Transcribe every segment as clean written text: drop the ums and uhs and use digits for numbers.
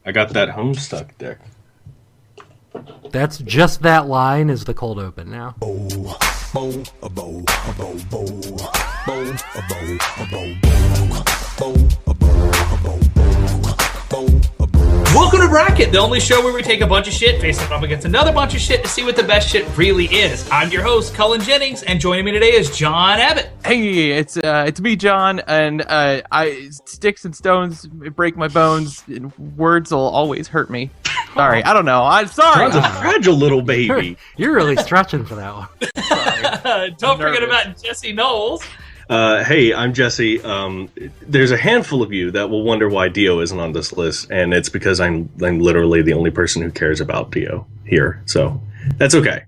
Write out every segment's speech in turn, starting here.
I got that Homestuck dick. That's just that line is the cold open now. Welcome to Bracket, the only show where we take a bunch of shit, face it up against another bunch of shit to see what the best shit really is. I'm your host, Cullen Jennings, and joining me today is John Abbott. Hey, it's me, John, and sticks and stones break my bones, and words will always hurt me. Sorry, I don't know. I'm sorry. John's a fragile little baby. You're really stretching for that one. Don't forget about Jesse Knowles. Hey, I'm Jesse. There's a handful of you that will wonder why Dio isn't on this list, and it's because I'm literally the only person who cares about Dio here. So that's okay.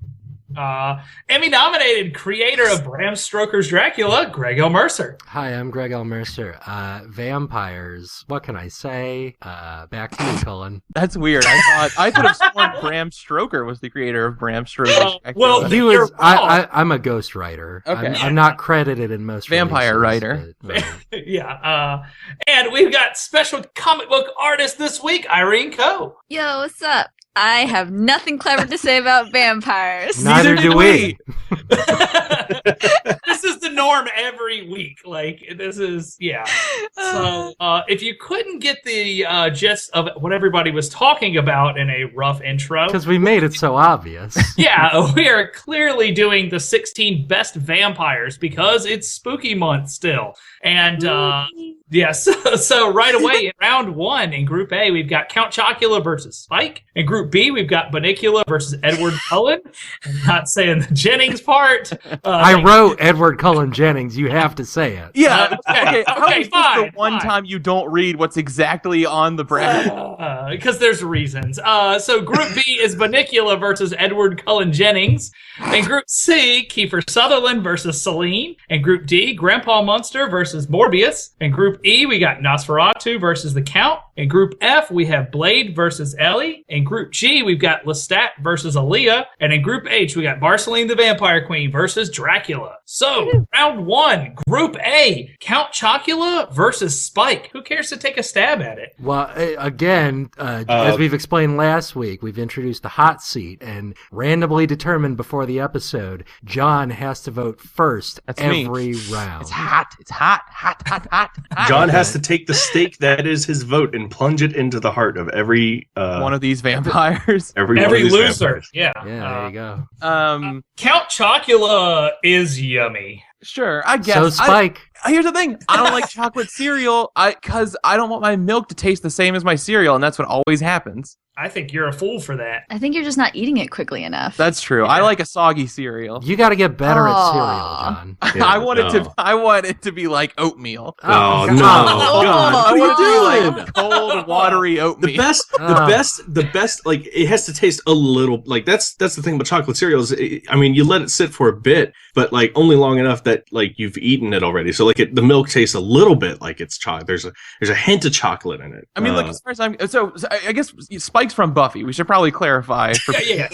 Emmy-nominated creator of Bram Stoker's Dracula, Greg L. Mercer. Hi, I'm Greg L. Mercer. Vampires. What can I say? Back to you, Cullen. That's weird. I could have sworn Bram Stoker was the creator of Bram Stoker's Dracula. Well, He was. I'm a ghost writer. Okay. I'm not credited in most Vampire releases, writer. but- Yeah. And we've got special comic book artist this week, Irene Koh. Yo, what's up? I have nothing clever to say about vampires. Neither do we. This is the norm every week. Like, this is, yeah. So, if you couldn't get the gist of what everybody was talking about in a rough intro, Because we made it so obvious. yeah, we are clearly doing the 16 best vampires because it's spooky month still. And, yeah, so right away in round one in Group A, we've got Count Chocula versus Spike. In Group B, we've got Bunnicula versus Edward Cullen. I'm not saying the Jennings part. I wrote Edward Cullen Jennings. You have to say it. Yeah. Okay, How okay, is this fine, the one fine. time you don't read what's exactly on the bracket? Because there's reasons. So Group B is Bunnicula versus Edward Cullen Jennings. In Group C, Kiefer Sutherland versus Celine. In Group D, Grandpa Munster versus Morbius. In Group E, we got Nosferatu versus the Count. In Group F, we have Blade versus Ellie. In Group G, we've got Lestat versus Aaliyah. And in Group H, we got Marceline the Vampire Queen versus Dracula. So, round one, Group A, Count Chocula versus Spike. Who cares to take a stab at it? Well, again, as we've explained last week, we've introduced the hot seat, and randomly determined before the episode, John has to vote first every round. It's hot. It's hot. John has to take the stake that is his vote and plunge it into the heart of every One of these vampires. every Every one of these loser. vampires. Yeah. Yeah, there you go. Count Chocula is yummy. Sure, I guess. So Spike. Here's the thing. I don't like chocolate cereal because I don't want my milk to taste the same as my cereal, and that's what always happens. I think you're a fool for that. I think you're just not eating it quickly enough. That's true. Yeah. I like a soggy cereal. You got to get better at Aw. cereal, John. Yeah, I want it to. no. I want it to be like oatmeal. Oh, no. Oh. God, I what want it to are you be doing? like cold, watery oatmeal. The best, like, it has to taste a little, like, that's the thing about chocolate cereals. I mean, you let it sit for a bit, but, like, only long enough that, like, you've eaten it already. So, like, the milk tastes a little bit like it's chocolate. There's a hint of chocolate in it. I mean, like, as far as I'm, so I guess Spike's from Buffy. We should probably clarify. For Yes.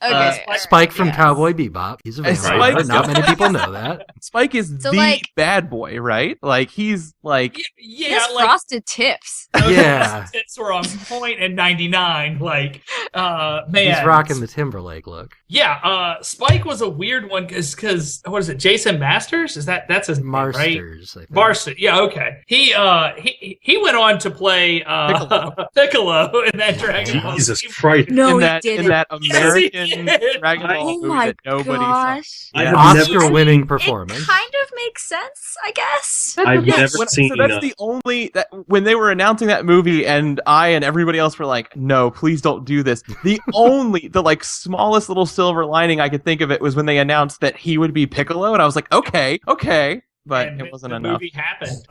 Okay. Spike from Yes. Cowboy Bebop. He's a vampire. Spike- Not many people know that. Spike is So, the like- bad boy, right? Like he's like He has frosted tips. Yeah. Tits were on point in 99. Like, man. He's rocking the Timberlake look. Yeah, Spike was a weird one because what is it? Jason Masters? That's his name, right? Marsters, I think. Marster. Yeah, okay. He went on to play Piccolo in that Dragon Ball Jesus Z. Christ. No, in that he didn't. in that Yes, he American did. Dragon Ball Oh movie my that nobody saw. gosh. I Yeah. have never, Oscar-winning It performance. kind of makes sense, I guess. I've never seen So that's the only that when they were announcing that movie, and I and everybody else were like, "No, please don't do this." The like smallest little silver lining I could think of it was when they announced that he would be Piccolo, and I was like, "Okay," but And it wasn't the enough. movie happened,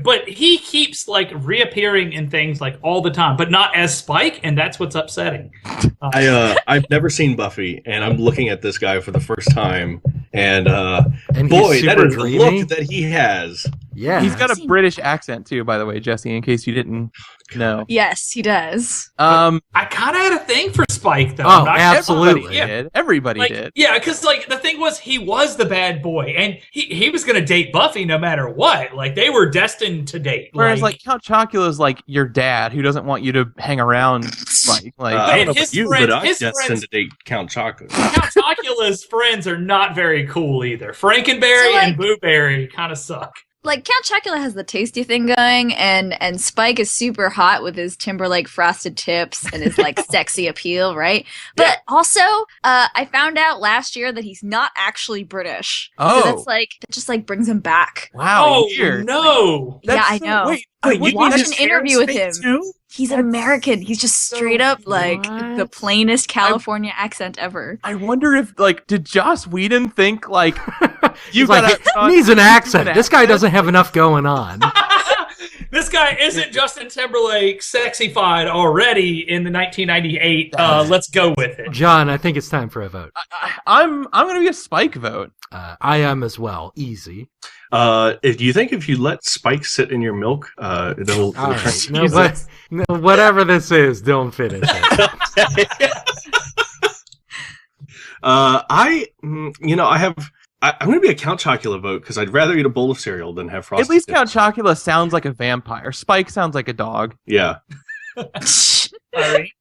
but he keeps like reappearing in things like all the time, but not as Spike, and that's what's upsetting. I've never seen Buffy, and I'm looking at this guy for the first time, and And boy, he's that super is the dreamy. look that he has. Yeah. He's got a British accent too, by the way, Jesse. In case you didn't. No. Yes, he does. I kind of had a thing for Spike, though. Oh, absolutely. Everybody did. Yeah, because like the thing was, he was the bad boy, and he was going to date Buffy no matter what. Like they were destined to date. Whereas like Count Chocula's like your dad who doesn't want you to hang around Spike. Like I don't know his about you, friends- but I'm his destined friends- to date Count Chocolate. Count Chocula's friends are not very cool either. Frankenberry So, like- and Booberry kind of suck. Like Count Chocula has the tasty thing going, and Spike is super hot with his Timberlake frosted tips and his like sexy appeal, right? But also, I found out last year that he's not actually British. Oh. So that just like brings him back. wow, Oh weird. no! Yeah, I know. Wait, you watched mean an his interview with parents him. think too? He's American. He's just straight up like What? the plainest California accent ever. I wonder if like did Joss Whedon think like you He's like, gotta he needs an accent. This guy doesn't have enough going on. This guy isn't Justin Timberlake sexified already in the 1998. Let's go with it. John, I think it's time for a vote. I'm gonna be a Spike vote. I am as well. Easy. Do you think if you let Spike sit in your milk, it'll All right. Jesus. Whatever this is, don't finish it. I'm going to be a Count Chocula vote because I'd rather eat a bowl of cereal than have frosted At least tips. Count Chocula sounds like a vampire. Spike sounds like a dog. Yeah. Sorry.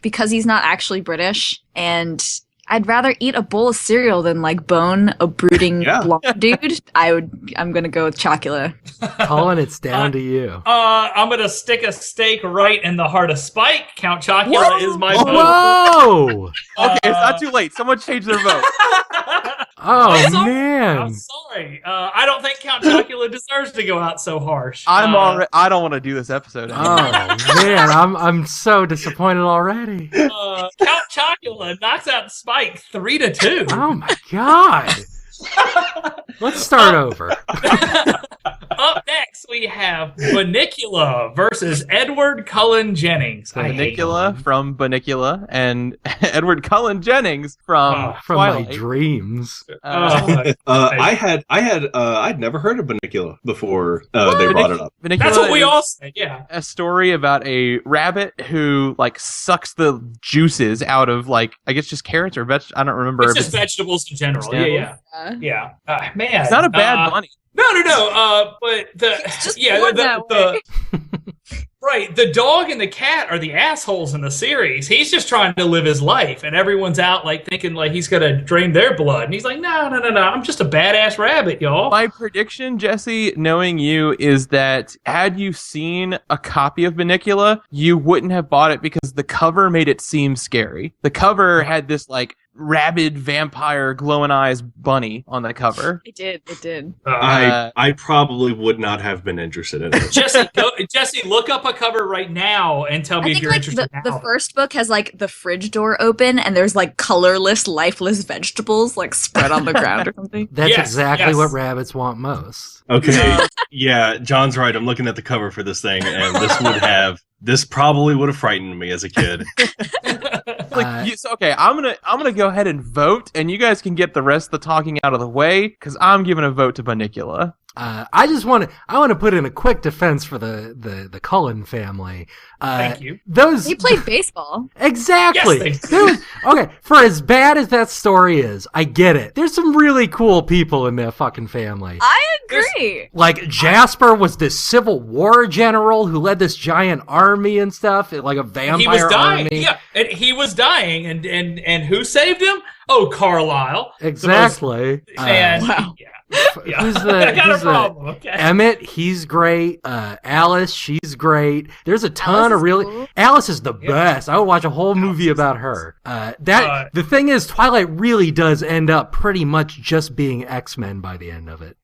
Because he's not actually British, and I'd rather eat a bowl of cereal than like bone a brooding blonde dude. I'm gonna go with Chocula. Cullen, it's down to you. I'm gonna stick a stake right in the heart of Spike. Count Chocula is my vote. Whoa! Okay, it's not too late. Someone change their vote. Oh, I'm sorry. man. I'm sorry. I don't think Count Chocula deserves to go out so harsh. I don't want to do this episode anymore. Oh, man. I'm so disappointed already. Count Chocula knocks out Spike 3-2. Oh, my God. Let's start over. Up next, we have Bunnicula versus Edward Cullen Jennings. Bunnicula from Bunnicula and Edward Cullen Jennings from From Twilight. my dreams. I'd never heard of Bunnicula before they brought it up. Bunnicula That's what we is all said, yeah. a story about a rabbit who like sucks the juices out of like I guess just carrots or I don't remember. It's if just vegetables in general. Yeah. Yeah. Man. It's not a bad bunny. No. But It's just the born that way. right, the dog and the cat are the assholes in the series. He's just trying to live his life, and everyone's out like thinking like he's gonna drain their blood, and he's like, no. I'm just a badass rabbit, y'all. My prediction, Jesse, knowing you, is that had you seen a copy of Bunnicula, you wouldn't have bought it because the cover made it seem scary. The cover had this like rabid vampire glowing eyes bunny on the cover. It did. I probably would not have been interested in it. Jesse, look up a cover right now and tell me I if think you're like interested the now. first book has like the fridge door open and there's like colorless, lifeless vegetables like spread on the ground or something. That's Yes, exactly yes. what rabbits want most. Okay. Yeah, John's right. I'm looking at the cover for this thing, and this probably would have frightened me as a kid. Okay, I'm gonna go ahead and vote, and you guys can get the rest of the talking out of the way because I'm giving a vote to Bunnicula. I want to put in a quick defense for the Cullen family. Thank you. He played baseball. Exactly. Yes, they did. Okay, for as bad as that story is, I get it. There's some really cool people in that fucking family. I agree. Like Jasper was this Civil War general who led this giant army and stuff, like a vampire He was dying. army. Yeah, and he was dying, and who saved him? Oh, Carlisle. Exactly. Wow. Yeah. Who's I got a who's problem. Okay. Emmett, he's great. Alice, she's great. There's a ton of really. Cool. Alice is the best. I would watch a whole movie about her. The thing is, Twilight really does end up pretty much just being X-Men by the end of it.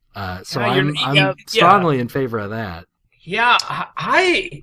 So Yeah, I'm strongly in favor of that. Yeah, I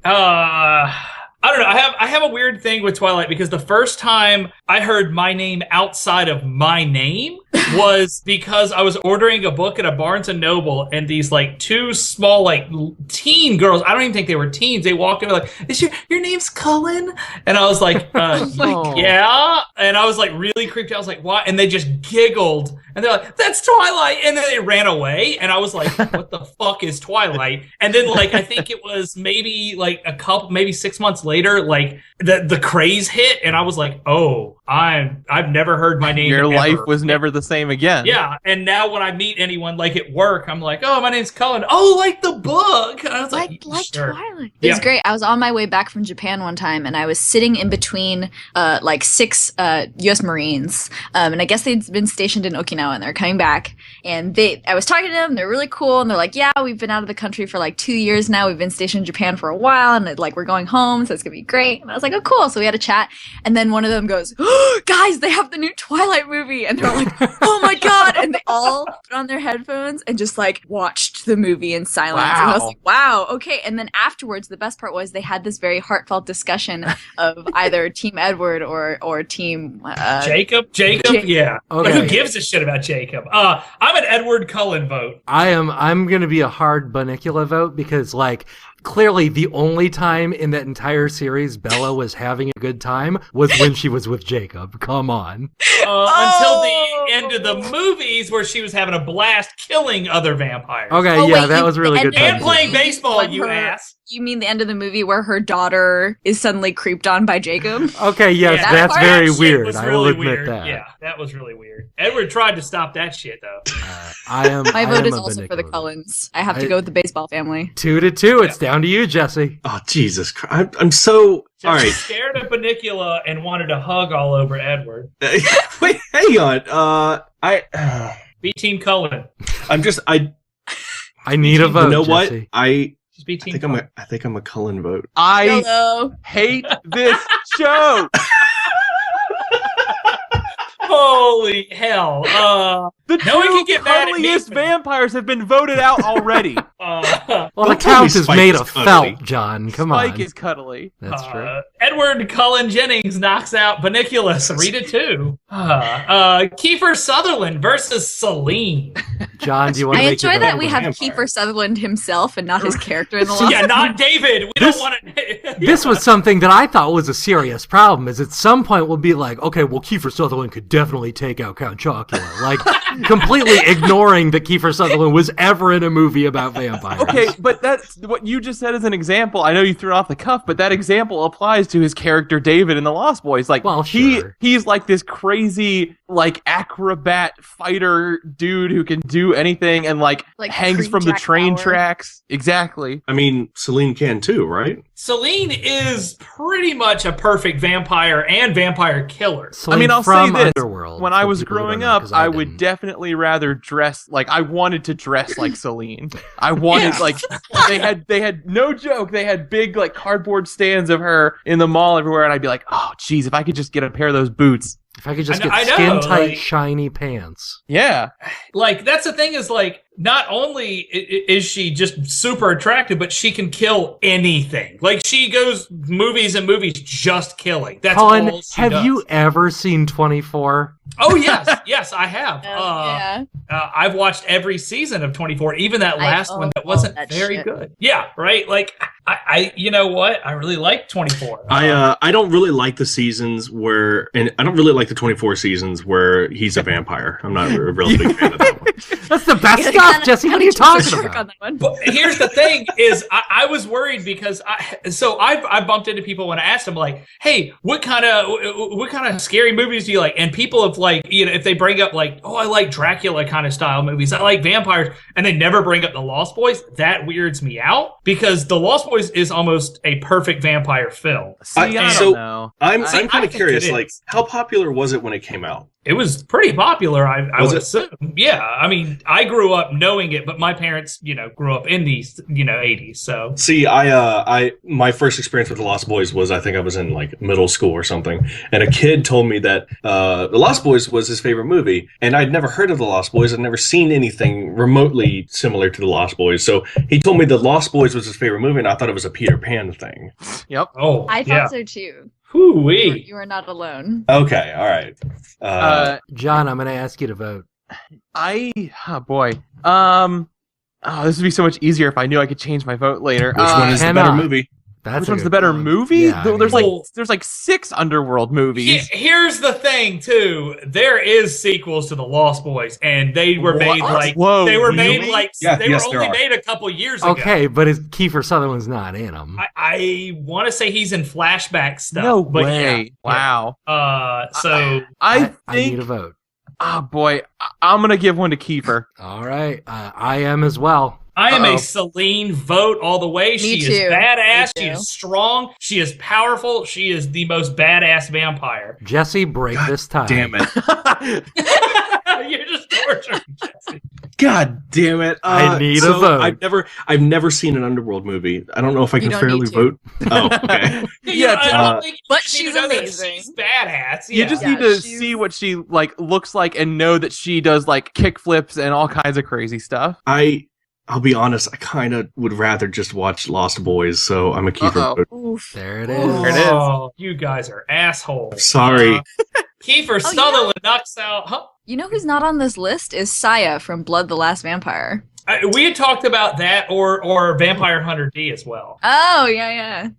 don't know. I have a weird thing with Twilight because the first time I heard my name outside of my name, was because I was ordering a book at a Barnes and Noble, and these like two small like teen girls, I don't even think they were teens, they walked in and were like, "Is your name's Cullen?" And I was like, yeah. And I was like really creeped out. I was like, "What?" And they just giggled, and they're like, "That's Twilight." And then they ran away, and I was like, "What the fuck is Twilight?" And then like I think it was maybe like maybe 6 months later, like the craze hit, and I was like, "Oh, I've never heard my name." Your life was never the same again. Yeah, and now when I meet anyone like at work, I'm like, "Oh, my name's Cullen." "Oh, like the book." And I was like sure. Twilight. It was great. I was on my way back from Japan one time, and I was sitting in between like 6 U.S. Marines, and I guess they'd been stationed in Okinawa, and they're coming back. And I was talking to them. They're really cool, and they're like, "Yeah, we've been out of the country for like 2 years now. We've been stationed in Japan for a while, and like we're going home, so it's gonna be great." And I was like, "Oh, cool." So we had a chat, and then one of them goes, "Oh, guys, they have the new Twilight movie," and they're like, "Oh my god!" And they all put on their headphones and just like watched the movie in silence. Wow. And I was like, "Wow, okay." And then afterwards, the best part was they had this very heartfelt discussion of either Team Edward or Team Jacob. Yeah. Okay. Like, who gives a shit about Jacob? I'm an Edward Cullen vote. I'm going to be a hard Bunnicula vote because, like, clearly the only time in that entire series Bella was having a good time was when she was with Jacob. Come on. Until the end of the movies where she was having a blast killing other vampires. Okay, that was really good. And playing baseball, like you ass. You mean the end of the movie where her daughter is suddenly creeped on by Jacob? Okay, yes, Yeah, that's that very Shit weird. was I really will admit weird. that. Yeah, that was really weird. Edward tried to stop that shit, though. My vote is a also for the Bunnicula. Cullens. I have to go with the baseball family. 2-2. It's down to you, Jesse. Oh, Jesus Christ. I'm so... Just all right. scared of Bunnicula and wanted to hug all over Edward. Wait, hang on. Be Team Cullen. I need a vote, You know Jesse. what? Just be Team I Cullen. think I'm a Cullen vote. I Hello. hate this show. Holy hell. The No one two can get mad at me cuddliest for- vampires have been voted out already. Well, the Don't tell me count is Spike made is of cuddly. felt, John. Come Spike on. is cuddly. That's true. Edward Cullen Jennings knocks out Bunnicula 3-2. Kiefer Sutherland versus Celine. John, do you want I to make your enjoy that vote? we have vampire. Kiefer Sutherland himself and not his character in the Lost. Yeah, not David. We This- don't want to. This was something that I thought was a serious problem, is at some point we'll be like, okay, well, Kiefer Sutherland could definitely take out Count Chocula. Like, completely ignoring that Kiefer Sutherland was ever in a movie about vampires. Okay, but that's what you just said as an example. I know you threw it off the cuff, but that example applies to his character David in The Lost Boys. Like, Well, sure. he's like this crazy, like, acrobat fighter dude who can do anything and like hangs Creed from the Jack train Bauer. tracks. Exactly. I mean, Celine can too, right? Celine is pretty much a perfect vampire and vampire killer. Celine I mean, I'll from say this. Underworld, When for I was people who growing don't know, up, 'cause I would didn't. definitely rather dress like I wanted to dress like Celine. I wanted Yeah. like they had no joke. They had big like cardboard stands of her in the mall everywhere, and I'd be like, oh, geez, if I could just get a pair of those boots. If I could just I get know, skin-tight, like- shiny pants. Yeah. Like, that's the thing is, like, not only is she just super attractive, but she can kill anything. Like, she goes movies and movies just killing. That's Colin, all she have does. you ever seen 24? Oh, yes, I have. Yeah. I've watched every season of 24, even that last one that wasn't that very shit. good. Yeah, right? Like, I you know what? I really like 24. I don't really like the seasons where, and I don't really like the 24 seasons where he's a vampire. I'm not a real big fan of that one. That's the best You stuff, gotta- Jesse. What are gotta you keep the talking shark about? on that one. But here's the thing: is I was worried because I bumped into people when I asked them like, "Hey, what kind of scary movies do you like?" And people have like, you know, if they bring up like, "Oh, I like Dracula kind of style movies. I like vampires," and they never bring up The Lost Boys, that weirds me out because The Lost Boys is almost a perfect vampire film. See, I don't so- know. I'm I kind of think curious, it like, is. how popular was it when it came out? It was pretty popular, I Was would it? assume. Yeah, I mean, I grew up knowing it, but my parents, you know, grew up in these, 80s. So See, my first experience with The Lost Boys was, I think I was in like middle school or something, and a kid told me that The Lost Boys was his favorite movie, and I'd never heard of The Lost Boys. I'd never seen anything remotely similar to The Lost Boys. So he told me The Lost Boys was his favorite movie, and I thought it was a Peter Pan thing. Yep. oh, I thought yeah. so too. Hoo-wee. You are not alone. Okay, all right. John, I'm going to ask you to vote. Oh boy. This would be so much easier if I knew I could change my vote later. Which one is the better movie? That's Which a one's good the better one. movie? Yeah, There's like 6 Underworld movies. Here's the thing, too. There is sequels to the Lost Boys, and they were made like Whoa, they were really? made like Yeah, they yes, were there only are. made a couple years ago. Okay, but Kiefer Sutherland's not in them. I want to say he's in flashback stuff. No but way. Yeah. Wow. So I I need think. a vote. Oh boy, I'm gonna give one to Kiefer. All right, I am as well. I am Uh-oh. a Celine vote all the way. She too. is badass. Me She too. is strong. She is powerful. She is the most badass vampire. Jesse, break God this tie. Damn it. You're just torturing Jesse. God damn it. I need a vote. I've never seen an Underworld movie. I don't know if I You can don't fairly need to. vote. Oh, okay. I don't think you but need she's to know that amazing. She's badass. You Yeah. just Yeah, need to she's- see what she like looks like and know that she does like kick flips and all kinds of crazy stuff. I'll be honest, I kind of would rather just watch Lost Boys, so I'm a Kiefer Uh-oh. vote. Oof. There it is. There it is. Oh, you guys are assholes. Sorry. Kiefer Oh, Sutherland knocks out. Huh? You know who's not on this list is Saya from Blood the Last Vampire. We had talked about that or Vampire Hunter D as well. Oh, yeah.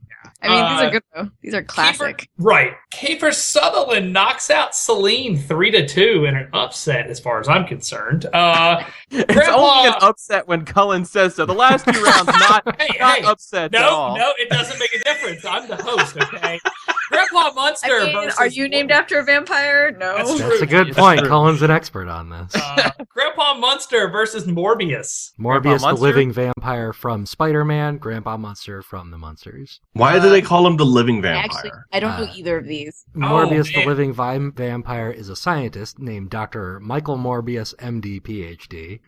I mean, these are good, though. These are Kiefer, classic. right. Kiefer Sutherland knocks out Celine 3-2 in an upset, as far as I'm concerned. It's Grandpa- only an upset when Cullen says so. The last 2 rounds, not Hey. upsets at all. No, it doesn't make a difference. I'm the host, okay? Grandpa Munster I mean, versus... are you named after a vampire? No. That's true. That's a good It's point. true. Cullen's an expert on this. Grandpa Munster versus Morbius. Morbius, the Munster? living vampire from Spider-Man. Grandpa Munster from the Munsters. Why do they call him the living Actually, vampire? I don't know either of these. Morbius, the man. living vampire, is a scientist named Dr. Michael Morbius, MD, PhD.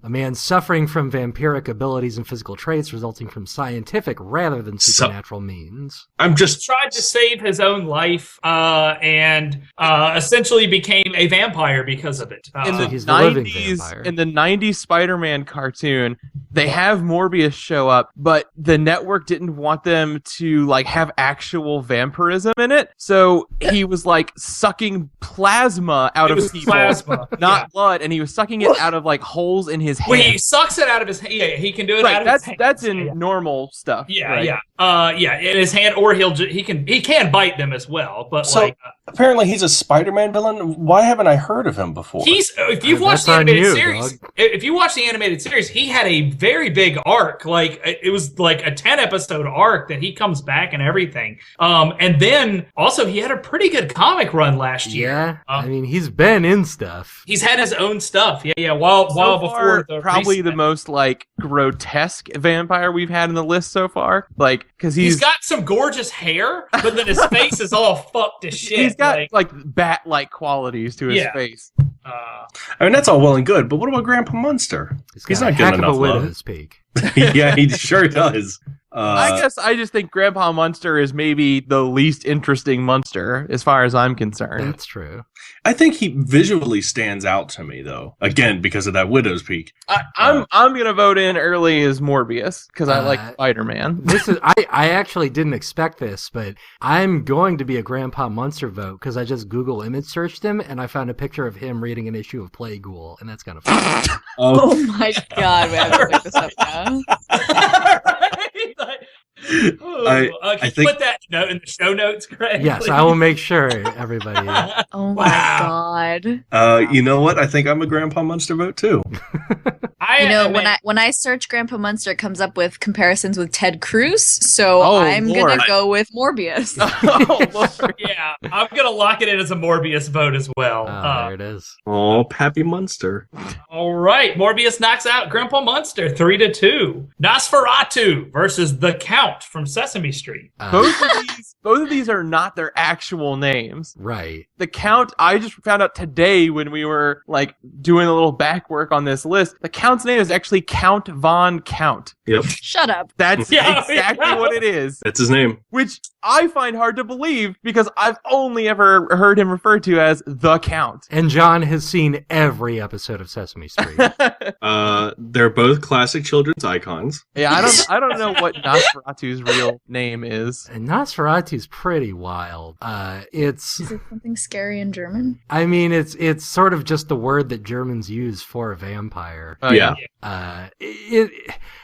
A man suffering from vampiric abilities and physical traits resulting from scientific rather than supernatural means. I'm just Tried to save his own life and essentially became a vampire because of it. In So the he's the living 90s, vampire. in the 90s Spider-Man cartoon, they have Morbius show up, but the network didn't want them to like have actual vampirism in it. So he was like sucking plasma out It of was people, plasma. not Yeah. blood, and he was sucking it out of like holes in his Well, he hand. sucks it out of his hand. Yeah, he can do it out Right, of that's his hand. that's in normal stuff. Yeah, right? yeah, in his hand, or he can bite them as well. But So- apparently he's a Spider-Man villain. Why haven't I heard of him before? he's if you've watched That's the on animated you, series, dog. if you watch the animated series, he had a very big arc. Like it was like a 10-episode arc that he comes back and everything. And then also he had a pretty good comic run last year. Yeah, I mean, he's been in stuff. He's had his own stuff. Yeah. While So before far, the probably reset. the most like grotesque vampire we've had in the list so far. Like, because He's got some gorgeous hair, but then his face is all fucked to shit. he's got like bat-like qualities to his Yeah. face. I mean, that's all well and good, but what about Grandpa Munster? He's got not a getting heck of enough a love. widow's peak. Yeah, he sure does. I guess I just think Grandpa Munster is maybe the least interesting Munster as far as I'm concerned. That's true. I think he visually stands out to me, though. Again, because of that widow's peak. I'm gonna vote in early as Morbius because I like Spider-Man. This is I actually didn't expect this, but I'm going to be a Grandpa Munster vote because I just Google image searched him and I found a picture of him reading an issue of Playghoul, and that's kind of fun. Oh my god, we have to look this up now. Can you think- put that note in the show notes, Greg? Yes, please? I will make sure everybody. Oh my Wow. god. You know what? I think I'm a Grandpa Munster vote, too. You know, when I search Grandpa Munster, it comes up with comparisons with Ted Cruz, so Oh, I'm Lord. gonna go with Morbius. Oh, Lord. yeah, I'm gonna lock it in as a Morbius vote as well. There it is. Oh, Pappy Munster. All right, Morbius knocks out Grandpa Munster 3-2. Nosferatu versus the Count from Sesame Street. Both of these are not their actual names. Right. The Count, I just found out today when we were like doing a little back work on this list. The Count's name is actually Count Von Count. Yep, Shut up. That's Yeah, exactly yeah. what it is. that's his name. Which I find hard to believe because I've only ever heard him referred to as the Count. And John has seen every episode of Sesame Street. They're both classic children's icons. Yeah, I don't know what Nosferatu's real name is. And Nosferatu's pretty wild. It's Is it something scary in German? I mean, it's sort of just the word that Germans use for a vampire. Oh, yeah.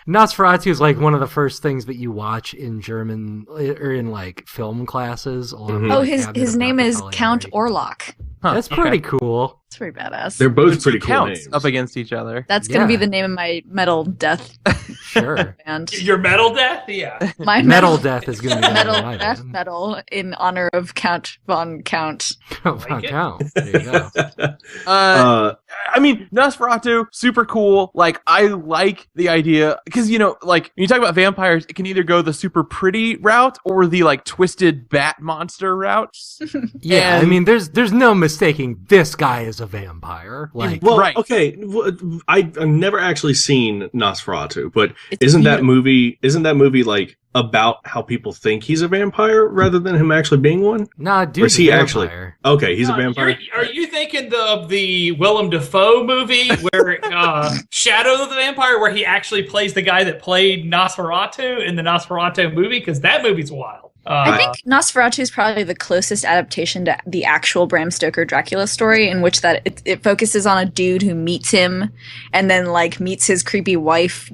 Nosferatu is like one of the first things that you watch in German or in like film classes. Along with, Oh, like, his Cabinet of name Dr. is Caligari. Count Orlok. That's pretty cool. It's pretty badass. They're both Two pretty cool counts names. up against each other. That's gonna be Yeah. the name of my metal death Sure. band. Your metal death? Yeah. My Metal Death is going to be metal the name death of metal in honor of Count von Count. Like it. Count. There you go. I mean, Nosferatu, super cool. Like, I like the idea because, you know, like when you talk about vampires, it can either go the super pretty route or the like twisted bat monster route. Yeah, I And- mean, there's no mistaking this guy is a vampire. Like, Well, Right. okay. I've never actually seen Nosferatu, but It's isn't that movie like about how people think he's a vampire rather than him actually being one? nah, Or dude's is he a actually? vampire. Okay, he's a vampire. Are you thinking of the Willem Dafoe movie where Shadow of the Vampire, where he actually plays the guy that played Nosferatu in the Nosferatu movie? Because that movie's wild. I think Nosferatu is probably the closest adaptation to the actual Bram Stoker Dracula story, in which that it focuses on a dude who meets him and then like meets his creepy wives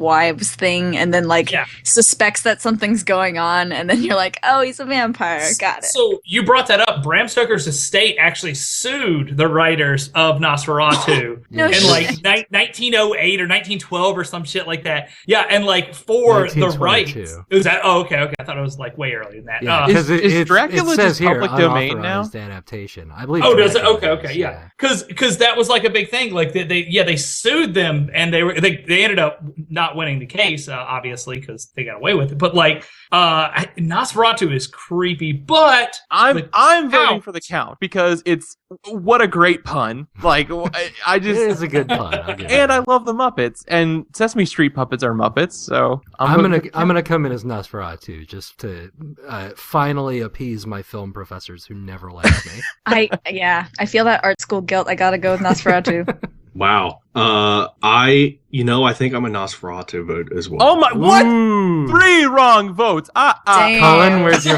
thing, and then like suspects that something's going on, and then you're like, oh, he's a vampire. Got it. So you brought that up. Bram Stoker's estate actually sued the writers of Nosferatu No in shit. like 1908 or 1912 or some shit like that. Yeah, and like for the rights. 1922. It was that? Oh, okay. I thought it was like way earlier than that. Yeah, Is- 'cause is Dracula it says just here, public domain now? unauthorized adaptation. I believe. Oh, does it? Dracula Okay, is, yeah. Because that was like a big thing. Like they sued them, and they ended up not winning the case, obviously, because they got away with it. But like, Nosferatu is creepy, but I'm voting Count. for the Count because it's what a great pun. Like I It just is a good pun. I'll give it and that. I love the Muppets, and Sesame Street puppets are Muppets, so I'm voting for the gonna come in as Nosferatu just to finally appease my film professors who never liked me. I feel that art school guilt. I gotta go with Nosferatu. Wow. I think I'm a Nosferatu vote as well. Oh my! What? Ooh. 3 wrong votes. Damn. Colin, where's your?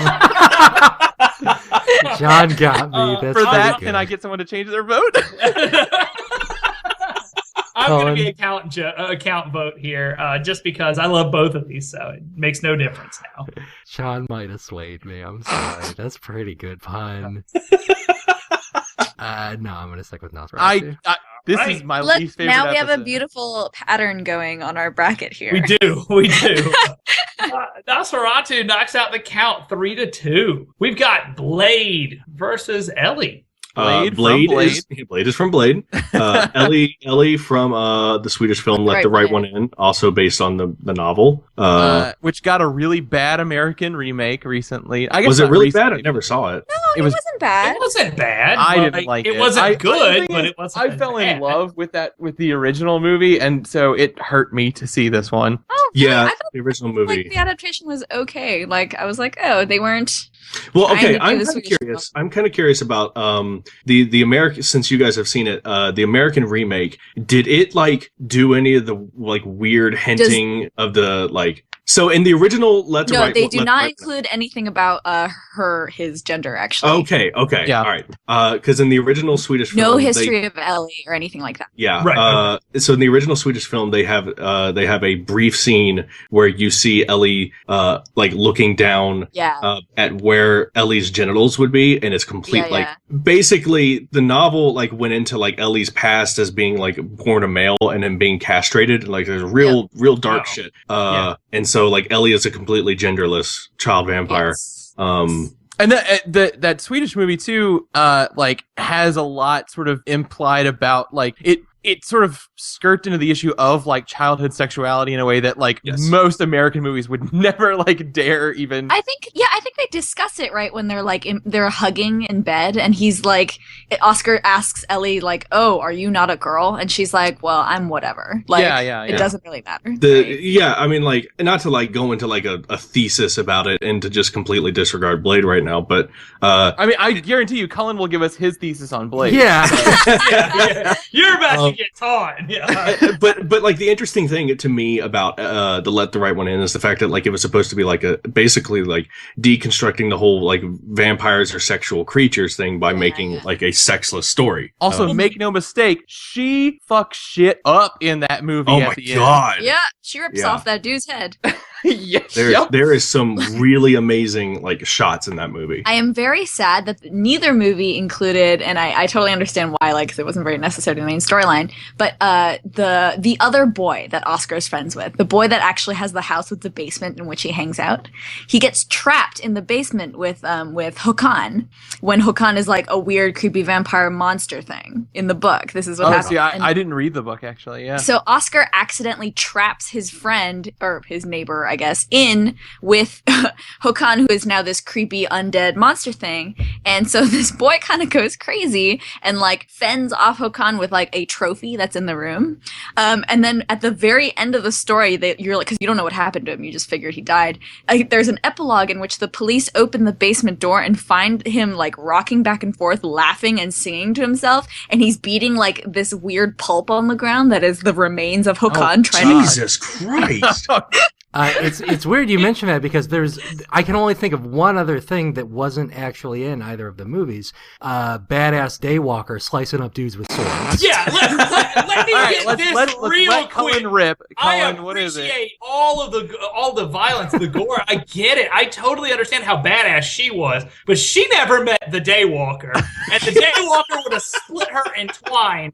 John got me. That's For that, pretty can I good. get someone to change their vote? I'm going to Colin. be a count vote here, just because I love both of these, so it makes no difference now. Sean might have swayed me. I'm sorry. That's pretty good pun. No, I'm gonna stick with Nosferatu. This Right. is my Look, least favorite. now we have a episode. beautiful pattern going on our bracket here. We do. Nosferatu knocks out the Count 3-2. We've got Blade versus Ellie. Blade Blade is from Blade. Ellie from the Swedish film Let the Right One In, also based on the novel. Which got a really bad American remake recently. I guess Was it not really bad? recently. I never saw it. No, It it, was- wasn't bad. It wasn't bad. I but, didn't like it. It wasn't the good, thing but is, it wasn't. I fell bad. in love with the original movie, and so it hurt me to see this one. Oh, really? Yeah, I felt the original like movie. the adaptation was okay. Like I was like, oh, they weren't. Well, trying okay, to do I'm the kind of Swedish curious. I'm kind of curious about the American, since you guys have seen it, the American remake. Did it like do any of the like weird hinting of the like? So in the original, Let the No, Right they One- do Let the not Right- include anything about his gender. Actually, Okay, Yeah. all right. Because in the original Swedish film, no they- history of Ellie or anything like that. Yeah. Right, So in the original Swedish film, they have a brief scene where you see Ellie like looking down Yeah, at where Ellie's genitals would be, and it's complete Yeah, like yeah. basically the novel like went into like Ellie's past as being like born a male and then being castrated, and like there's real dark Wow. shit. Yeah. And so like Ellie is a completely genderless child vampire. Yes. And that Swedish movie too, like has a lot sort of implied about like it sort of skirts into the issue of like childhood sexuality in a way that like Yes. most American movies would never like dare even. I think they discuss it right when they're like they're hugging in bed, and he's like, Oscar asks Ellie like, "Oh, are you not a girl?" And she's like, "Well, I'm whatever." Like, Yeah. it doesn't really matter. right? Yeah, I mean, like, not to like go into like a thesis about it and to just completely disregard Blade right now, but I mean, I guarantee you, Cullen will give us his thesis on Blade. Yeah. yeah. You're about to get taught. Yeah. but like the interesting thing to me about the Let the Right One In is the fact that like it was supposed to be like a basically like deconstructing the whole like vampires are sexual creatures thing by making like a sexless story. Also, make no mistake, she fucks shit up in that movie. Oh at my the god! Yeah, she rips off that dude's head. Yes. There is some really amazing like shots in that movie. I am very sad that neither movie included, and I totally understand why, like, 'cause it wasn't very necessary to the main storyline, but the other boy that Oscar's friends with, the boy that actually has the house with the basement in which he hangs out, he gets trapped in the basement with Hokan, when Hokan is like a weird, creepy vampire monster thing in the book. This is what happens. See, I didn't read the book, actually, yeah. So Oscar accidentally traps his friend, or his neighbor, I guess, in with Hokan, who is now this creepy undead monster thing. And so this boy kind of goes crazy and like fends off Hokan with like a trophy that's in the room. And then at the very end of the story, you're like, because you don't know what happened to him, you just figured he died. There's an epilogue in which the police open the basement door and find him like rocking back and forth, laughing and singing to himself, and he's beating like this weird pulp on the ground that is the remains of Hokan Jesus Christ. It's weird you mention that because I can only think of one other thing that wasn't actually in either of the movies. Badass Daywalker slicing up dudes with swords. Yeah, let me get this let's real let quick. Cullen rip. I Cullen, what is it? appreciate all the violence, the gore. I get it. I totally understand how badass she was, but she never met the Daywalker, and the Daywalker would have split her in twine.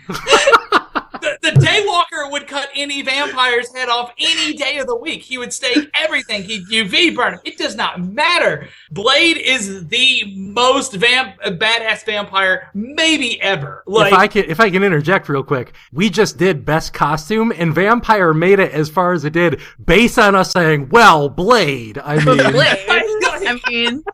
The Daywalker would cut any vampire's head off any day of the week. He would stake everything. He'd UV burn him. It does not matter. Blade is the most badass vampire maybe ever. Like, If I can interject real quick, we just did best costume, and Vampire made it as far as it did based on us saying, "Well, Blade." I mean, yeah.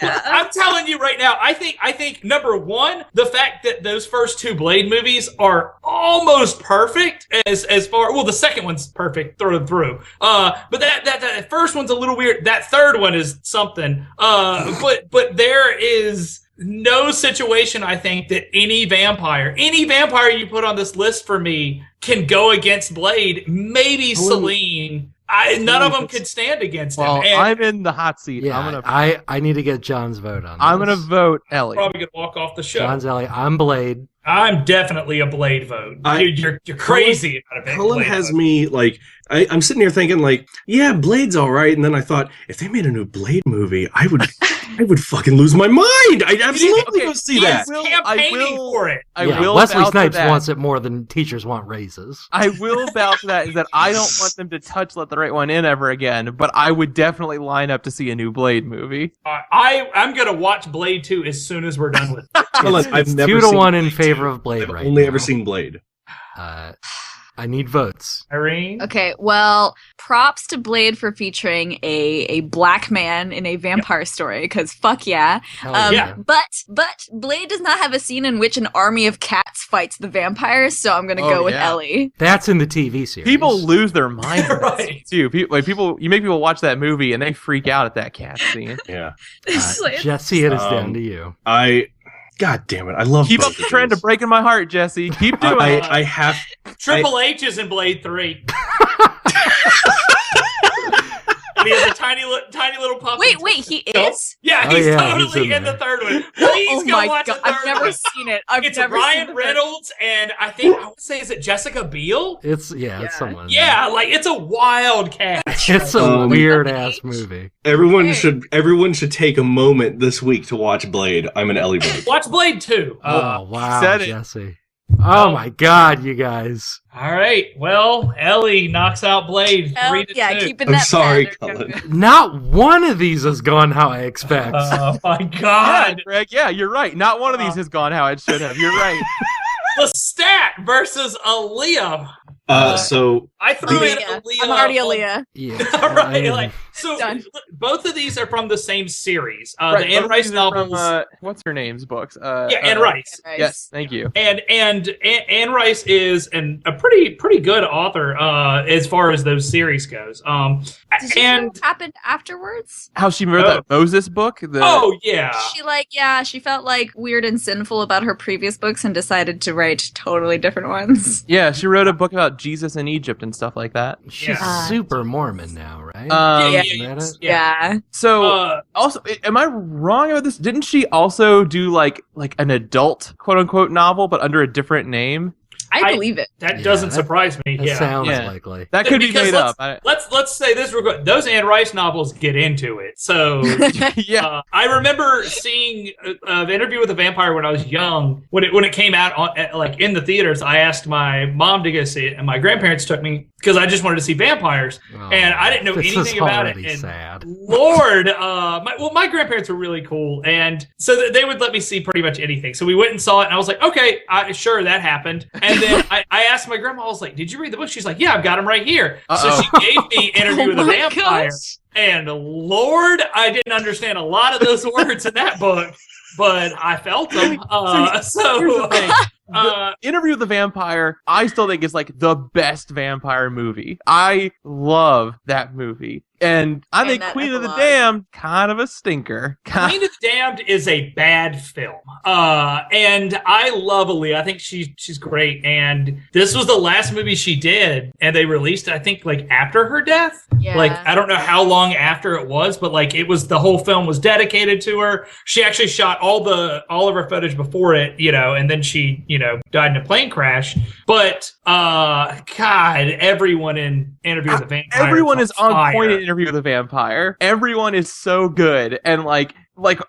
I'm telling you right now, I think number one, the fact that those first two Blade movies are almost perfect as far, well, the second one's perfect through and through. But that first one's a little weird. That third one is something. But there is no situation, I think, that any vampire you put on this list for me can go against Blade. Maybe Celine. None of them could stand against him. Well, And I'm in the hot seat. yeah, I need to get John's vote on this. I'm gonna vote Ellie. probably gonna walk off the show. John's Ellie. I'm Blade. I'm definitely a Blade vote. You're crazy about a Blade Cullen has vote. me like I'm sitting here thinking like, yeah, Blade's all right, and then I thought if they made a new Blade movie, I would fucking lose my mind. I'd absolutely go see that. Campaigning for it. I Yeah, will Wesley vouch for Snipes that. wants it more than teachers want raises. I will vouch for that is that I don't want them to touch Let the Right One In ever again, but I would definitely line up to see a new Blade movie. I'm gonna watch Blade 2 as soon as we're done with it. Cullen, I've never 2-1 seen in Blade favor 2. of Blade I've right only now. ever seen Blade. I need votes. Irene? Okay, well, props to Blade for featuring a black man in a vampire story, because fuck yeah. Hell yeah. But Blade does not have a scene in which an army of cats fights the vampires, so I'm gonna go with yeah. Ellie. That's in the TV series. People lose their mind Right. too. You make people watch that movie and they freak out at that cat scene. Yeah. Jesse, it is down to you. God damn it, I love Keep both up the of trend these. of breaking my heart, Jesse. Keep doing it. I have Triple H is in Blade 3. And he has a tiny little puppy. Wait, he is? Yeah, Oh, he's yeah, totally he's in in the there. third one. Please Oh go my watch god, the third I've never one. seen it. It's never Ryan seen Reynolds, and I would say, is it Jessica Biel? It's someone. Yeah, like it's a wild cat. It's a weird ass movie. everyone should take a moment this week to watch Blade. I'm an Ellie vote. Watch Blade 2. Oh wow, said it. Jesse. Oh my god, you guys. All right. Well, Ellie knocks out Blade 3-2. Yeah, keep it I'm that sorry, pattern. Cullen. Not one of these has gone how I expect. Oh my Yeah, God. Greg. Yeah, you're right. Not one of these has gone how it should have. You're right. The Stat versus Aaliyah. So I threw in Aaliyah. Aaliyah. I'm already Aaliyah. Yeah. All right. So Done. both of these are from the same series. Right, The Anne both Rice these are from, novels. what's her name's books? Yeah, Anne Rice. Yes, thank you. And Anne Rice is a pretty good author as far as those series goes. Did you know what happened afterwards? How she wrote that Moses book? Oh yeah. She felt like weird and sinful about her previous books and decided to write totally different ones. Yeah, she wrote a book about Jesus in Egypt and stuff like that. She's Yeah. super Mormon now, right? Isn't that it? Yeah. So, also, am I wrong about this? Didn't she also do like an adult quote unquote novel, but under a different name? I believe it. That doesn't surprise me. That sounds Yeah. likely. That could be made up. Let's say this: those Anne Rice novels get into it. So Yeah. I remember seeing the Interview with the Vampire when I was young. When it came out like in the theaters, I asked my mom to go see it, and my grandparents took me because I just wanted to see vampires, and I didn't know this anything is about it. already And sad. Lord, my grandparents were really cool, and so they would let me see pretty much anything. So we went and saw it, and I was like, okay, sure, that happened. And then I asked my grandma, I was like, did you read the book? She's like, yeah, I've got them right here. So she gave me Interview with the Vampire, and Lord, I didn't understand a lot of those words in that book, but I felt them. Here's the thing. The Interview with the Vampire, I still think is like the best vampire movie. I love that movie. And I think Queen of the Damned, kind of a stinker. Queen of the Damned is a bad film. And I love Aaliyah. I think she's great. And this was the last movie she did. And they released it, I think, like after her death. Yeah. Like, I don't know how long after it was, but like the whole film was dedicated to her. She actually shot all of her footage before it, and then she, died in a plane crash. But, God, everyone in Interview with the Vampire. Everyone is on fire. point in Interview with the Vampire. Everyone is so good. And like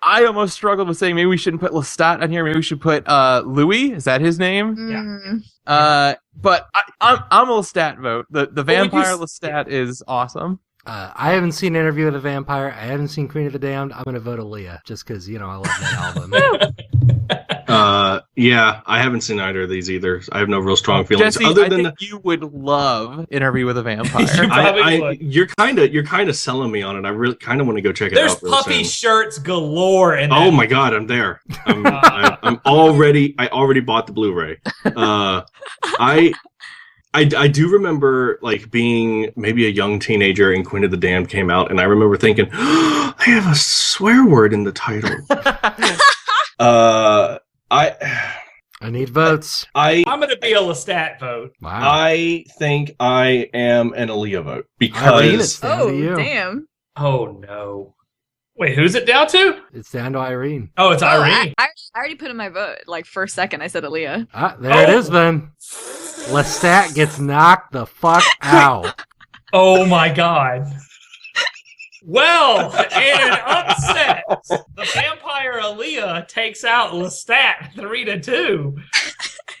I almost struggled with saying maybe we shouldn't put Lestat on here. Maybe we should put Louis. Is that his name? But I'm a Lestat vote. The vampire Lestat is awesome. I haven't seen Interview with the Vampire. I haven't seen Queen of the Damned. I'm going to vote Aaliyah just because, I love that album. Yeah, I haven't seen either of these either. I have no real strong feelings. Jesse, other I than think you would love Interview with a Vampire. you're kind of selling me on it. I really kind of want to go check it There's out. There's puffy shirts galore in that. Oh my god, I'm there. I already bought the Blu-ray. I do remember like being maybe a young teenager and Queen of the Damned came out, and I remember thinking, oh, they have a swear word in the title. I need votes. I'm going to be a Lestat vote. Wow. I think I am an Aaliyah vote Irene, it's because down to you. Damn. Oh no! Wait, who's it down to? It's down to Irene. Oh, it's Irene. I already put in my vote. Like, first second, I said Aaliyah. There it is then. Lestat gets knocked the fuck out. Oh my god. Well, in an upset, the vampire Aaliyah takes out Lestat 3-2.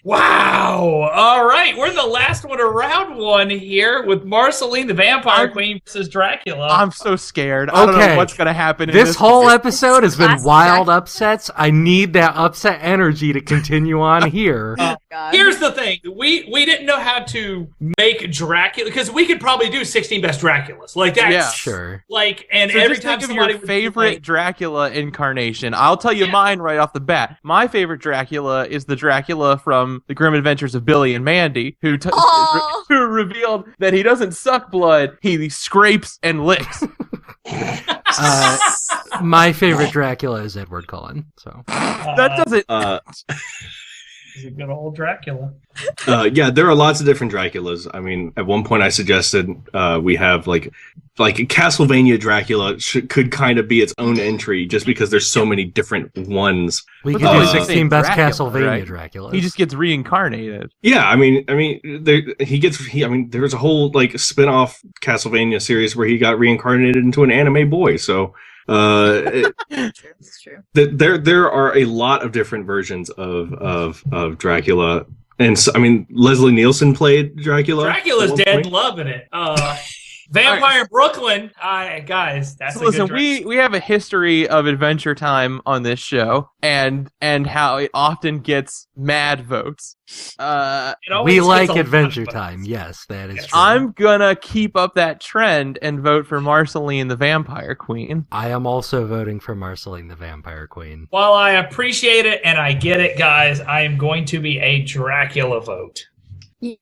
Wow. All right. We're the last one of round one here with Marceline, the Vampire Queen versus Dracula. I'm so scared. I don't know what's going to happen in This whole episode has been wild upsets. I need that upset energy to continue on here. Here's the thing. We didn't know how to make Dracula, because we could probably do 16 best Draculas. Like, that's... Yeah. Sure. Like, and So every just time think of somebody your would favorite like, Dracula incarnation. I'll tell you mine right off the bat. My favorite Dracula is the Dracula from The Grim Adventures of Billy and Mandy, who revealed that he doesn't suck blood, he scrapes and licks. My favorite Dracula is Edward Cullen. So that doesn't... He's a good old Dracula. Yeah, there are lots of different Draculas. I mean, at one point I suggested we have like Castlevania Dracula could kind of be its own entry just because there's so many different ones. we could do 16 best Dracula, Castlevania right? Draculas. He just gets reincarnated. Yeah, I mean, there's a whole like spin-off Castlevania series where he got reincarnated into an anime boy. So It's true. there are a lot of different versions of Dracula, and so, I mean, Leslie Nielsen played Dracula. Dracula's dead, loving it. Vampire Brooklyn. Guys, that's So listen, a good we have a history of Adventure Time on this show, and how it often gets mad votes. We like Adventure Time. Yes, that is true. I'm gonna keep up that trend and vote for Marceline, the Vampire Queen. I am also voting for Marceline, the Vampire Queen. While I appreciate it and I get it, guys, I am going to be a Dracula vote.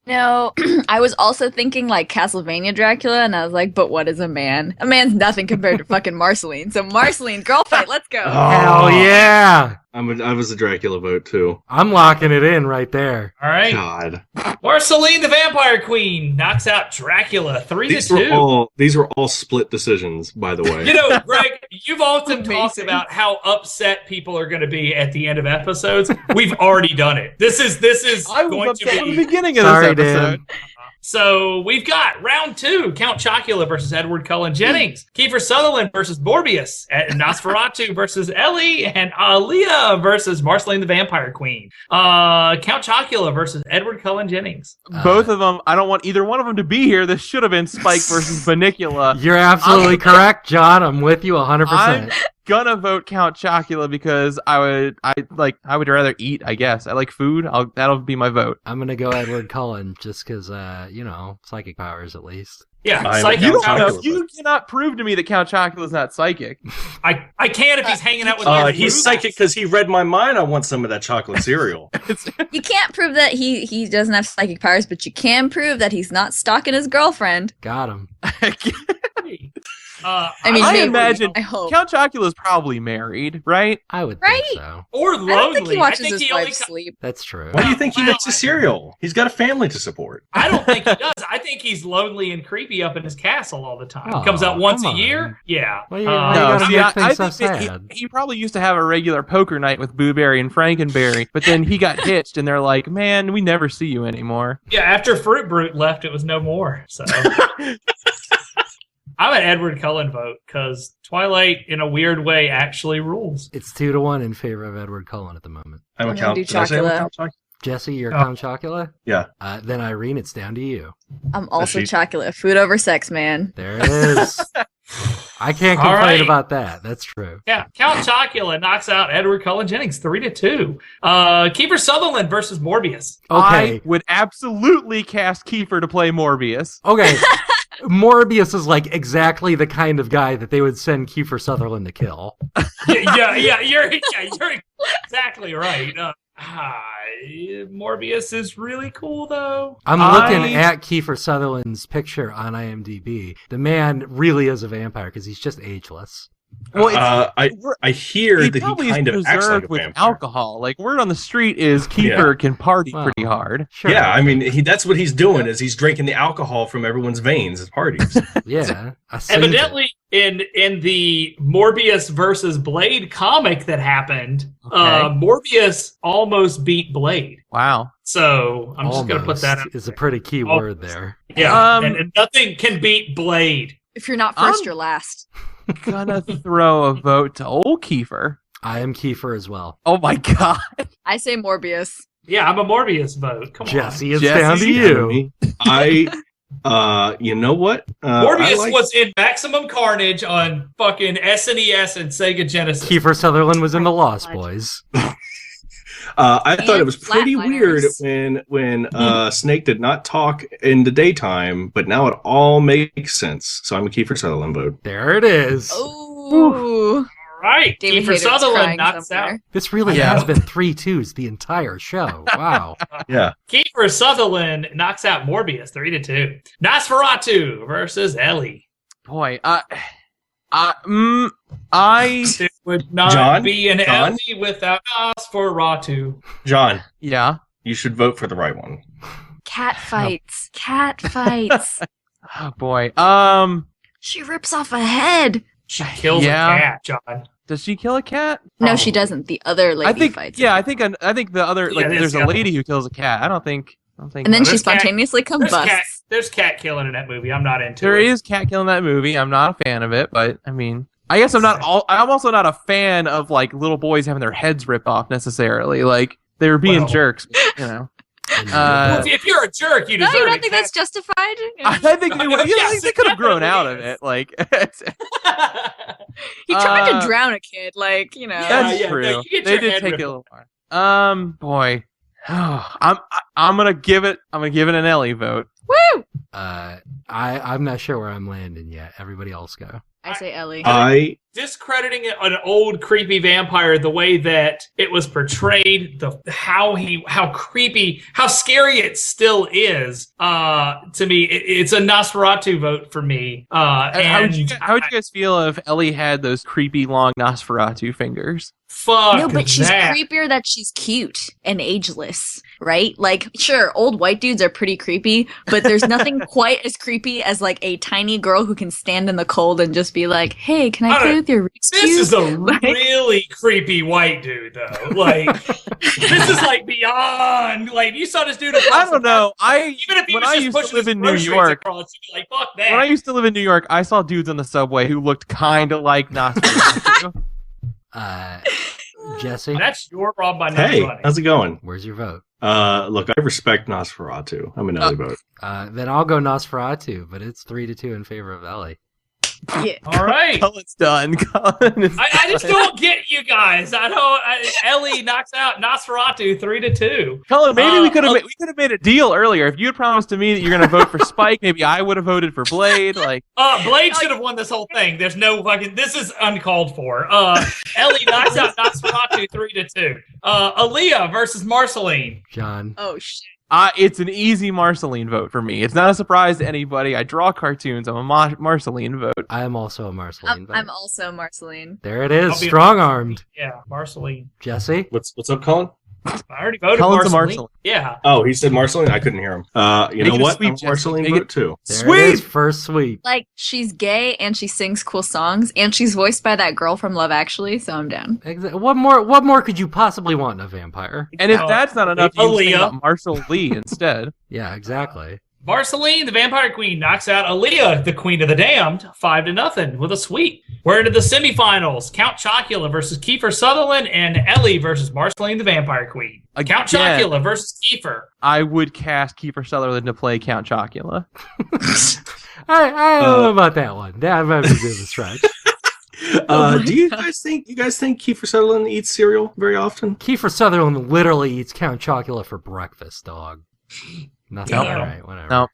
I was also thinking like Castlevania Dracula, and I was like, but what is a man? A man's nothing compared to fucking Marceline. So Marceline, girl fight, let's go. Hell yeah! I was a Dracula vote too. I'm locking it in right there. All right. God, Marceline the Vampire Queen knocks out Dracula 3-2. These were all split decisions, by the way. You know, Greg, you've often talked about how upset people are going to be at the end of episodes. We've already done it. This is I was going upset to at be the beginning of Sorry, this episode. Dan. So we've got round 2, Count Chocula versus Edward Cullen Jennings, Kiefer Sutherland versus Morbius, and Nosferatu versus Ellie, and Aaliyah versus Marceline the Vampire Queen. Count Chocula versus Edward Cullen Jennings. Both of them, I don't want either one of them to be here. This should have been Spike versus Banicula. You're absolutely correct, John. I'm with you 100%. I'm gonna vote Count Chocula because I would rather eat, I guess. I like food. That'll be my vote. I'm gonna go Edward Cullen just because, psychic powers at least. Yeah, I'm psychic Count powers. Chocula. You cannot prove to me that Count Chocula is not psychic. I can if he's hanging out with me. He's psychic because he read my mind. I want some of that chocolate cereal. You can't prove that he doesn't have psychic powers, but you can prove that he's not stalking his girlfriend. Got him. I mean, I maybe, imagine I hope. Count Chocula is probably married, right? I would Right? think so. Or I don't think he lonely. watches his he only wife sleep. That's true. Why do you think he makes a cereal? He's got a family to support. I don't think he does. I think he's lonely and creepy up in his castle all the time. Oh, Comes out once come a on. year. Yeah. Well, you No, gotta see, make I things so think that sad. he probably used to have a regular poker night with Booberry and Frankenberry, but then he got hitched, and they're like, "Man, we never see you anymore." Yeah, after Fruit Brute left, it was no more. So I'm an Edward Cullen vote because Twilight, in a weird way, actually rules. It's 2-1 in favor of Edward Cullen at the moment. I'm a I'm gonna Count. do Did I say I'm a Chocula. Count Chocula? Jesse, you're Oh. Count Chocula? Yeah. Then Irene, it's down to you. I'm also she- chocolate. Food over sex, man. There it is. I can't All complain right. about that. That's true. Yeah, Count Chocula knocks out Edward Cullen Jennings 3-2. Kiefer Sutherland versus Morbius. Okay. I would absolutely cast Kiefer to play Morbius. Okay. Morbius is like exactly the kind of guy that they would send Kiefer Sutherland to kill. Yeah, you're exactly right. Morbius is really cool, though. I'm looking at Kiefer Sutherland's picture on IMDb. The man really is a vampire because he's just ageless. Well, I hear he that probably he kind is of acts like a preserved with vampire. alcohol. Like, word on the street is Kiefer can party Wow. pretty hard. Sure. Yeah, I mean, that's what he's doing is he's drinking the alcohol from everyone's veins at parties. Yeah. I seen it. Evidently, in the Morbius versus Blade comic that happened, Morbius almost beat Blade. Wow. So I'm just going to put that Almost up. is a pretty key word there. Yeah, Um, and nothing can beat Blade. If you're not 1st you're last. Gonna throw a vote to old Kiefer. I am Kiefer as well. Oh my god. I say Morbius. Yeah, I'm a Morbius vote. Come Jesse, it's Jesse, down to you. You know what? on. Morbius was in Maximum Carnage on fucking SNES and Sega Genesis. Kiefer Sutherland was in The Lost Boys. I thought And it was pretty weird Flatliners. when Snake did not talk in the daytime, but now it all makes sense. So I'm a Kiefer Sutherland vote. There it is. Ooh. All right, David Kiefer Hayter's Sutherland crying knocks somewhere. out. This really Yeah. has been 3-2s the entire show. Wow. Yeah. Kiefer Sutherland knocks out Morbius 3-2. Nosferatu versus Ellie. Boy, I It would not John? be an John? Ellie without Nosferatu. John, yeah. you should vote for the right one. Cat fights. Cat fights. Oh boy. She rips off a head. She kills Yeah. a cat, John. Does she kill a cat? No, she doesn't. The other lady I think. fights. Yeah, I think the other Yeah, there's the a other lady who kills a cat. I don't think. And then she There's cat- spontaneously combusts. There's cat killing in that movie. I'm not into There it. is cat killing in that movie. I'm not a fan of it, but I mean, I guess I'm also not a fan of like little boys having their heads ripped off necessarily. Like they were being Well. jerks, you know. Well, if you're a jerk, you No, deserve you it. don't think that's justified? I think they, Yes, they could have grown it out of is. it. Like He tried Uh, to drown a kid, like, you know. that's yeah, no, true. you get They your did head take ripped it a little far. Boy, I'm gonna give it an Ellie vote. Woo! I'm not sure where I'm landing yet. Everybody else go. I say Ellie. I discrediting an old creepy vampire the way that it was portrayed, how creepy, how scary it still is. To me, it's a Nosferatu vote for me. How would you guys feel if Ellie had those creepy long Nosferatu fingers? Fuck No, but she's that. creepier that she's cute and ageless, right? Like, sure, old white dudes are pretty creepy, but there's nothing quite as creepy as like a tiny girl who can stand in the cold and just be like, "Hey, can I play with your Rubik's This Cube?" is a really creepy white dude, though. Like, this is like beyond. Like, you saw this dude. I don't know. Even if he when was I just used to pushing live his in New groceries York, across, you'd be like, fuck that. when I used to live in New York, I saw dudes on the subway who looked kind of like Nosferatu. Jesse, That's your Rob by not Hey, running. how's it going? where's your vote? Look, I respect Nosferatu. I'm an Ellie vote. Then I'll go Nosferatu, but it's 3-2 in favor of Ellie. Yeah. All right. Cullen's done. Cullen is I just don't get you guys. Ellie knocks out Nosferatu 3-2. Cullen, maybe we could have made a deal earlier. If you had promised to me that you're going to vote for Spike, maybe I would have voted for Blade. Like, Blade should have won this whole thing. There's no fucking. This is uncalled for. Ellie knocks out Nosferatu 3-2. Aaliyah versus Marceline. John. Oh shit. it's an easy Marceline vote for me. It's not a surprise to anybody. I draw cartoons. I'm a Marceline vote. I am also a Marceline vote. I'm also Marceline. There it is, I'll be- strong-armed. Yeah, Marceline. Jesse? What's up, Colin? I already voted Cullen's a Marceline. Marceline. Yeah. Oh, he said Marceline. I couldn't hear him. You Make know it a what? sweep, I'm a Jesse. Marceline Make vote it- too. There it is, first sweep. Like, she's gay and she sings cool songs and she's voiced by that girl from Love Actually, so I'm down. What more could you possibly want in a vampire? And if that's not enough, you can think Aaliyah. about Marshall Lee instead. Yeah, exactly. Marceline, the Vampire Queen, knocks out Aaliyah, the Queen of the Damned, 5-0 with a sweep. We're into the semifinals. Count Chocula versus Kiefer Sutherland and Ellie versus Marceline, the Vampire Queen. Count Again. Chocula versus Kiefer. I would cast Kiefer Sutherland to play Count Chocula. I don't know about that one. That might be a bit of a stretch. Do you guys think Kiefer Sutherland eats cereal very often? Kiefer Sutherland literally eats Count Chocula for breakfast, dog. Nothing. Nope. All right, whatever. No.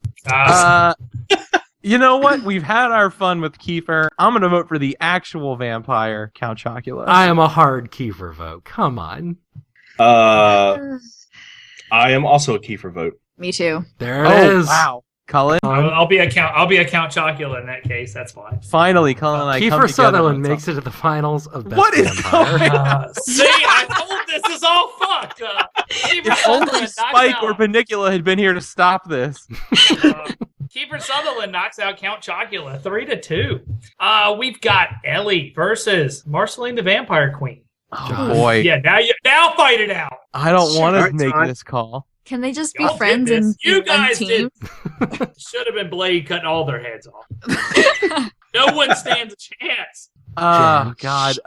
You know what? We've had our fun with Kiefer. I'm going to vote for the actual vampire, Count Chocula. I am a hard Kiefer vote. Come on. I am also a Kiefer vote. Me too. There it is. Wow. Cullen? I'll be a Count Chocula in that case. That's fine. Finally, Cullen and I come Kiefer together Sutherland on makes something. it to the finals of Best What is Vampire. going on? See, I told this is all fucked. Kiefer If only Sutherland knocks Spike out- or Panicula had been here to stop this. Kiefer Sutherland knocks out Count Chocula 3-2. We've got Ellie versus Marceline the Vampire Queen. Oh, boy. Yeah, now fight it out. I don't want to Alright, make Todd. this call. Can they just be Y'all friends did this. and You be one guys team? Should have been Blade cutting all their heads off. No one stands a chance. Oh, God.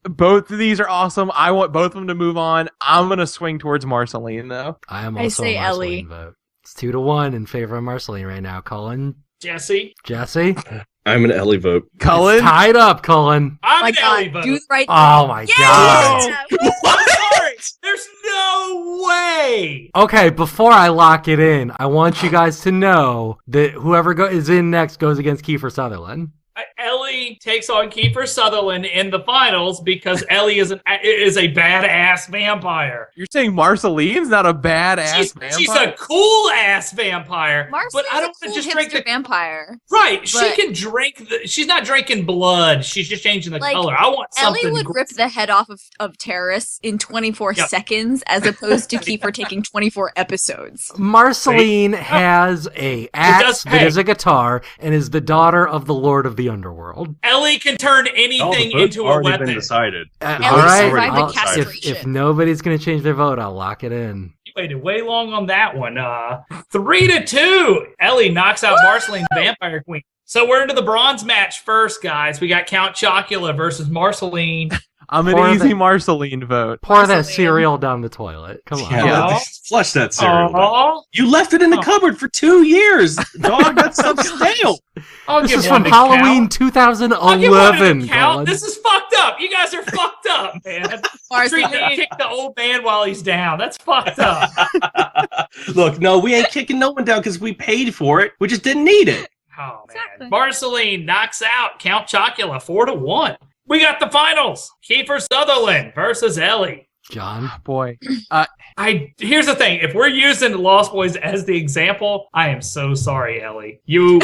Both of these are awesome. I want both of them to move on. I'm going to swing towards Marceline, though. I am I also say a Marceline Ellie. vote. It's 2-1 in favor of Marceline right now. Cullen, Jesse, Jesse, I'm an Ellie vote. Cullen? It's tied up. Cullen. I'm My an Ellie God, vote. do the right Oh my thing. God. Yeah! I'm sorry. There's no way. Okay, before I lock it in, I want you guys to know that whoever is in next goes against Kiefer Sutherland. Ellie takes on Kiefer Sutherland in the finals because Ellie is a badass vampire. You're saying Marceline's not a badass vampire? She's a cool ass vampire. Marcy's but I a don't cool want to just drink hipster the vampire. right. She but- can drink. She's not drinking blood. She's just changing the Like, color. I want something. Ellie would rip the head off of terrorists in 24 Yep. seconds as opposed to Kiefer taking 24 episodes. Marceline has a axe does that pay. is a guitar and is the daughter of the Lord of the Underworld. Ellie can turn All the anything votes into a already weapon. been decided. All The Ellie votes right, already survived been the decided. castration. if nobody's going to change their vote, I'll lock it in. You waited way long on that one. 3-2. Ellie knocks out Marceline, the Vampire Queen. So we're into the bronze match first, guys. We got Count Chocula versus Marceline. I'm an Pour easy the- Marceline vote. Pour that Marceline. cereal down the toilet. Come on. Yeah, Aw. flush that cereal. down. Aw. You left it in the Oh. cupboard for 2 years, dog. That stuff's stale. I'll This give is one from to Halloween Count. I'll give one to 2011. Count. Colin. This is fucked up. You guys are fucked up, man. Marceline. Kick the old man while he's down. That's fucked up. Look, no, we ain't kicking no one down because we paid for it. We just didn't need it. Oh, man. Exactly. Marceline knocks out Count Chocula 4-1. We got the finals. Kiefer Sutherland versus Ellie. John. Boy. Here's the thing. If we're using the Lost Boys as the example, I am so sorry, Ellie. You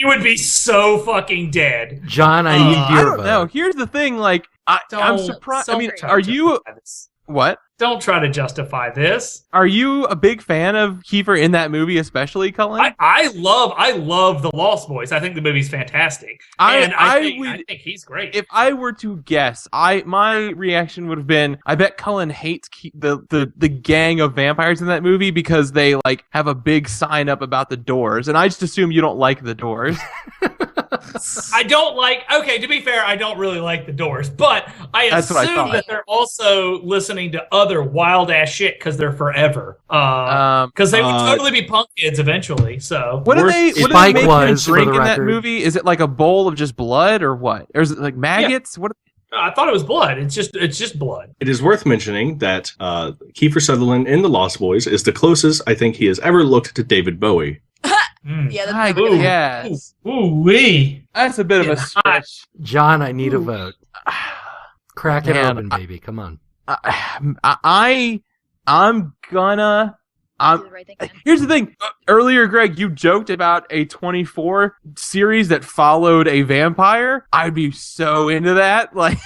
would be so fucking dead. John, I need I your don't vote. know. Here's the thing, like, I'm surprised. I mean, Don't are you... justify this. What? Don't try to justify this. Are you a big fan of Kiefer in that movie, especially, Cullen? I love the Lost Boys. I think the movie's fantastic. I think he's great. If I were to guess, my reaction would have been, I bet Cullen hates the gang of vampires in that movie because they like have a big sign up about the Doors, and I just assume you don't like the Doors. I don't like. Okay, to be fair, I don't really like the Doors, but That's what I assume thought. that they're also listening to other wild ass shit because they're forever. Because they would totally be punk kids eventually. So What do they Spike make him was, for drink the in that record. movie? Is it like a bowl of just blood or what? Or is it like maggots? What? I thought it was blood. It's just blood. It is worth mentioning that Kiefer Sutherland in The Lost Boys is the closest I think he has ever looked to David Bowie. Yeah, that's I not guess. Ooh wee. That's a bit of a stretch. John, I need a vote. Crack it Man, open, baby. Come on. I'm gonna. do the right thing, man. Here's the thing. Earlier, Greg, you joked about a 24 series that followed a vampire. I'd be so into that. Like,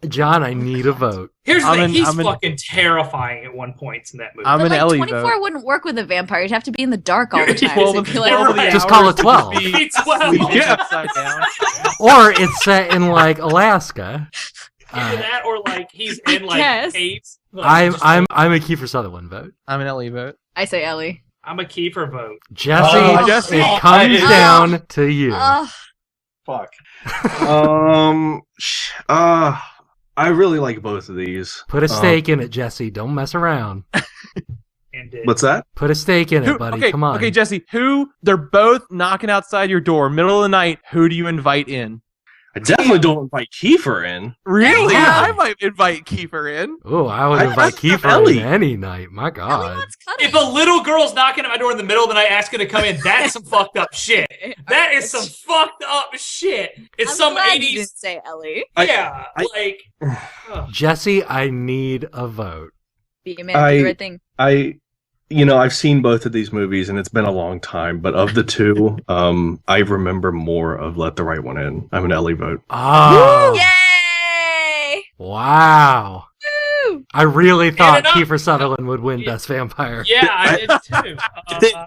John, I need a vote. Here's the I'm thing. an- He's I'm an- fucking terrifying at one point in that movie. I'm But an like Ellie 24 vote. wouldn't work with a vampire. You'd have to be in the dark all the time. Well, so it'd be like, 12 of the Just hours call it would 12. be It's 12. sleeping Yeah. upside down. Or it's set in like Alaska. Either that or like he's in like guess. caves. Like, I'm a Kiefer Sutherland vote. I'm an Ellie vote. I say Ellie. I'm a Kiefer vote. Jesse, Jesse. it comes Oh. down to you. Fuck. I really like both of these. Put a stake in it, Jesse. Don't mess around. And What's that? Put a stake in it, buddy. Okay, Come on. okay, Jesse. They're both knocking outside your door, middle of the night. Who do you invite in? I definitely don't invite Kiefer in. Really? Yeah. I might invite Kiefer in. Oh, I would I- invite I- Kiefer Ellie. in any night. My Ellie God. wants cuddling. if a little girl's knocking at my door in the middle of the night asking to come in, that's some fucked up shit. That is some fucked up shit. It's I'm some glad you 80s. didn't say Ellie. Yeah, I- like. Jesse, I need a vote. Be a man, do the right thing. I've seen both of these movies and it's been a long time, but of the two, I remember more of Let the Right One In. I'm an Ellie vote. Oh, Yay! wow. Woo! I really thought enough. Kiefer Sutherland would win Best Vampire. Yeah, I did too.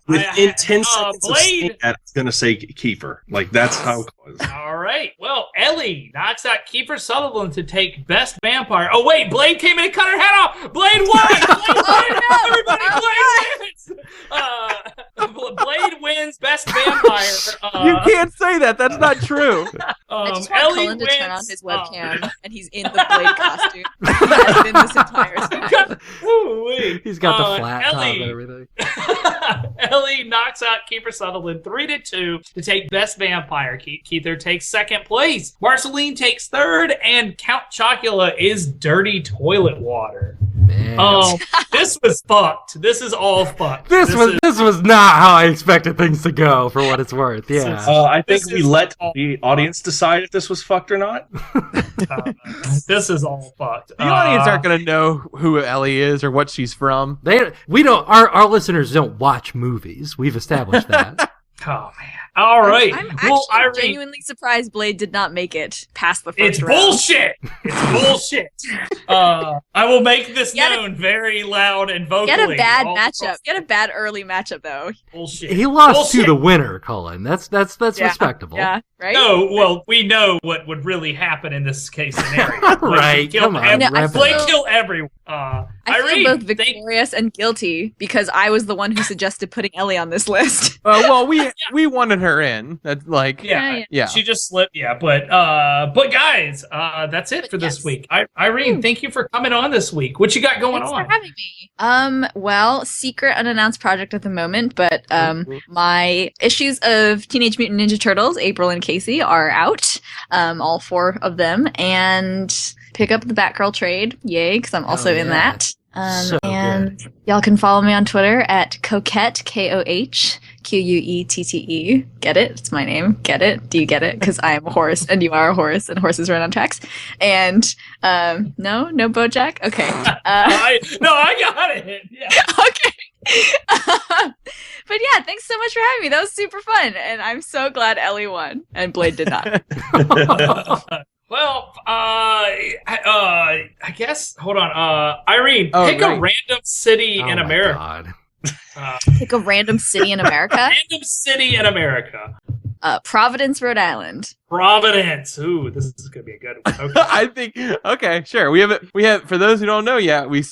Within 10 seconds of saying Blade. that, I was going to say Kiefer. Like, that's how close. All right. Well, Ellie knocks out Kiefer Sutherland to take Best Vampire. Oh, wait. Blade came in and cut her head off. Blade won. Blade wins. Everybody, Blade wins. Blade wins Best Vampire. You can't say that. That's not true. I just want Ellie Cullen to turn on wins. his webcam, and he's in the Blade costume. Has been this entire time. Ooh-wee. He's got the flat top Ellie. and everything. Ellie knocks out Kiefer Sutherland 3-2 to take Best Vampire. Keither takes second place. Marceline takes third, and Count Chocula is Dirty Toilet Water. Man. This was fucked. This is all fucked. This was not how I expected things to go, for what it's worth. Yeah. I think This we is let all- the audience decide if this was fucked or not. This is all fucked. The audience aren't going to know who Ellie is or what she's from. Our listeners don't watch movies. We've established that. Oh man. All right. I'm actually well, Irene, genuinely surprised Blade did not make it past the first it's round. bullshit. It's bullshit. I will make this You had a- known very loud and vocally. He had a bad all matchup. across- He had a bad early matchup, though. Bullshit. He lost Bullshit. to the winner, Cullen. That's Yeah. respectable. Yeah, right? No, well, we know what would really happen in this case scenario. Right, come on, No, I Blake feel- kill everyone. I Irene, feel both thank- victorious and guilty because I was the one who suggested putting Ellie on this list. Well, we wanted her in. That's like, Yeah, yeah. she just slipped. Yeah, but guys, that's it for this yes. week. Irene, thank you for coming on this week. What you got going Thanks on? for having me. Well, secret unannounced project at the moment, but my issues of Teenage Mutant Ninja Turtles, April and Casey, are out. All 4 of them, and pick up the Batgirl trade. Yay, because I'm also in yeah. that. So and y'all can follow me on Twitter at Coquette, Quette. Get it? It's my name. Get it? Do you get it? Because I am a horse and you are a horse and horses run on tracks. And no BoJack. Okay. I got it. Yeah. Okay. But yeah, thanks so much for having me. That was super fun, and I'm so glad Ellie won and Blade did not. Well, I guess. Hold on. Irene, pick a random city in America. God. Pick a random city in America. Random city in America. Providence, Rhode Island. Providence. Ooh, this is gonna be a good one. Okay. I think okay, sure. We have for those who don't know yet, we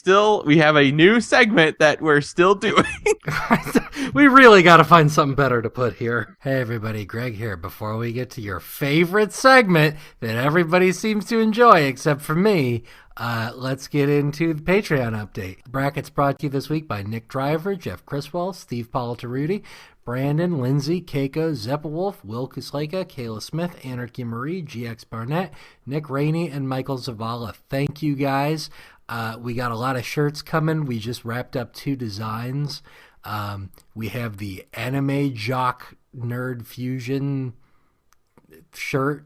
have a new segment that we're still doing. We really got to find something better to put here. Hey everybody, Greg here. Before we get to your favorite segment that everybody seems to enjoy except for me, let's get into the Patreon update. Brackets brought to you this week by Nick Driver, Jeff Criswell, Steve Politaruti, Brandon, Lindsay, Keiko, Zeppawolf, Will Kusleka, Kayla Smith, Anarchy Marie, GX Barnett, Nick Rainey, and Michael Zavala. Thank you guys. We got a lot of shirts coming. We just wrapped up 2 designs. We have the Anime Jock Nerd Fusion shirt.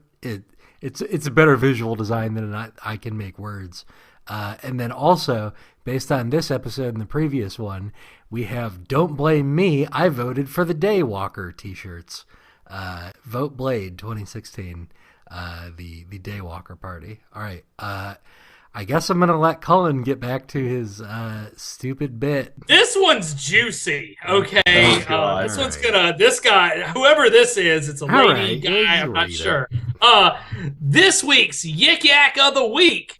It's a better visual design than I can make words. And then also, based on this episode and the previous one, we have Don't Blame Me, I voted for the Daywalker t-shirts. Vote Blade 2016, the Daywalker party. All right. I guess I'm going to let Cullen get back to his stupid bit. This one's juicy, okay? God, this guy, whoever this is, it's a lady guy, I'm not sure. This week's Yik Yak of the Week.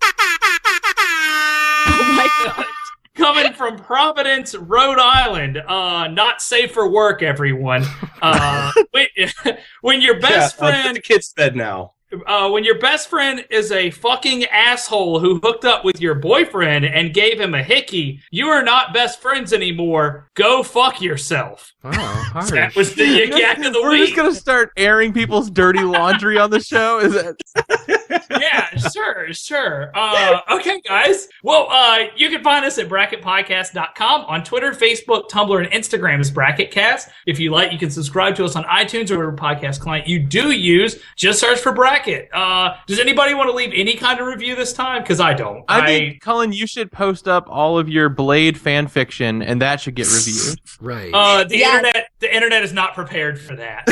Oh my god. Coming from Providence, Rhode Island. Not safe for work, everyone. When your best friend... the kid's bed now. When your best friend is a fucking asshole who hooked up with your boyfriend and gave him a hickey, you are not best friends anymore. Go fuck yourself. Oh, harsh. That was the Yik Yak of the We're Week. just gonna start airing people's dirty laundry on the show. Is that? Yeah, sure. Okay, guys. Well, you can find us at bracketpodcast.com on Twitter, Facebook, Tumblr, and Instagram as BracketCast. If you like, you can subscribe to us on iTunes or whatever podcast client you do use. Just search for Bracket. Does anybody want to leave any kind of review this time? Because I don't. I think, Cullen, you should post up all of your Blade fan fiction, and that should get reviewed. Right. The internet is not prepared for that.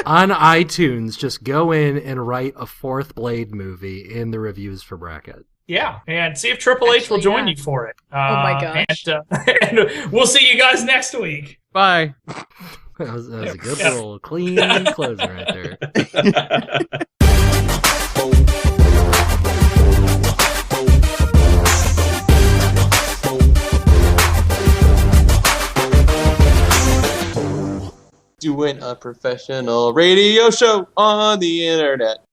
On iTunes, just go in and write a 4th Blade movie in the reviews for Bracket. Yeah, and see if Triple H will join you for it. Oh my gosh. And we'll see you guys next week. Bye. That was a good little clean closer right there. Doing a professional radio show on the internet.